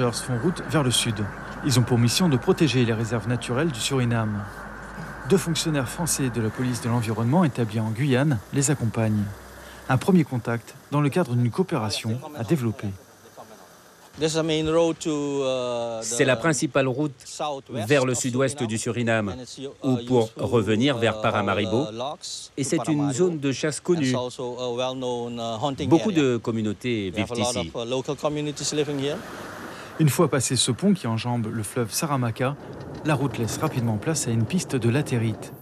rangers font route vers le sud. Ils ont pour mission de protéger les réserves naturelles du Suriname. 2 fonctionnaires français de la police de l'environnement établis en Guyane les accompagnent. Un premier contact dans le cadre d'une coopération à développer. C'est la principale route vers le sud-ouest du Suriname, ou pour revenir vers Paramaribo. Et c'est une zone de chasse connue. Beaucoup de communautés vivent ici. Une fois passé ce pont qui enjambe le fleuve Saramacca, la route laisse rapidement place à une piste de latérite.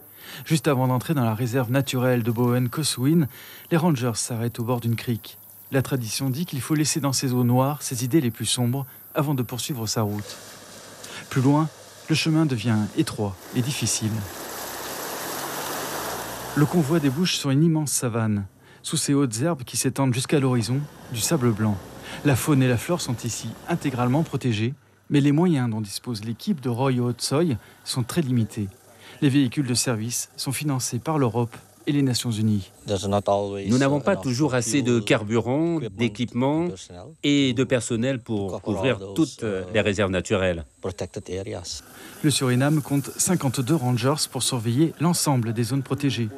Juste avant d'entrer dans la réserve naturelle de Bowen-Coswin, les rangers s'arrêtent au bord d'une crique. La tradition dit qu'il faut laisser dans ces eaux noires ses idées les plus sombres avant de poursuivre sa route. Plus loin, le chemin devient étroit et difficile. Le convoi débouche sur une immense savane. Sous ces hautes herbes qui s'étendent jusqu'à l'horizon, du sable blanc. La faune et la flore sont ici intégralement protégées, mais les moyens dont dispose l'équipe de Roy Otsoy sont très limités. Les véhicules de service sont financés par l'Europe et les Nations Unies. Nous n'avons pas toujours assez de carburant, d'équipements et de personnel pour couvrir toutes les réserves naturelles. Le Suriname compte 52 rangers pour surveiller l'ensemble des zones protégées.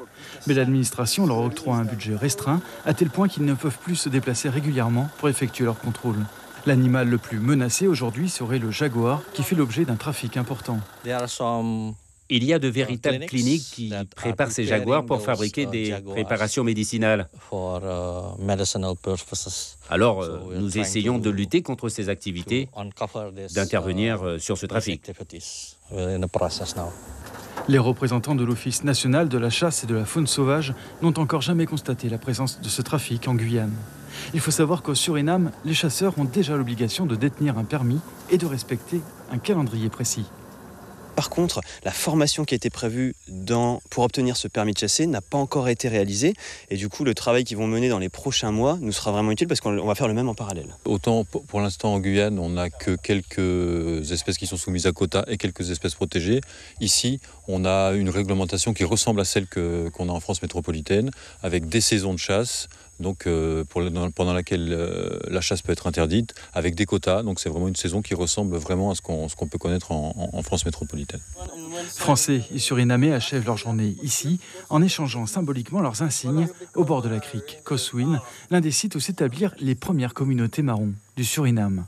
Mais l'administration leur octroie un budget restreint, à tel point qu'ils ne peuvent plus se déplacer régulièrement pour effectuer leur contrôle. L'animal le plus menacé aujourd'hui serait le jaguar, qui fait l'objet d'un trafic important. Il y a de véritables cliniques qui préparent ces jaguars pour fabriquer des préparations médicinales. Alors, nous essayons de lutter contre ces activités, d'intervenir sur ce trafic. Les représentants de l'Office national de la chasse et de la faune sauvage n'ont encore jamais constaté la présence de ce trafic en Guyane. Il faut savoir qu'au Suriname, les chasseurs ont déjà l'obligation de détenir un permis et de respecter un calendrier précis. Par contre, la formation qui a été prévue pour obtenir ce permis de chasser n'a pas encore été réalisée. Et du coup, le travail qu'ils vont mener dans les prochains mois nous sera vraiment utile parce qu'on va faire le même en parallèle. Autant pour l'instant en Guyane, on n'a que quelques espèces qui sont soumises à quota et quelques espèces protégées. Ici, on a une réglementation qui ressemble à celle qu'on a en France métropolitaine, avec des saisons de chasse, donc pendant laquelle la chasse peut être interdite, avec des quotas. Donc c'est vraiment une saison qui ressemble vraiment à ce qu'on peut connaître en France métropolitaine. Français et Surinamais achèvent leur journée ici, en échangeant symboliquement leurs insignes au bord de la crique Coswin, l'un des sites où s'établirent les premières communautés marrons du Suriname.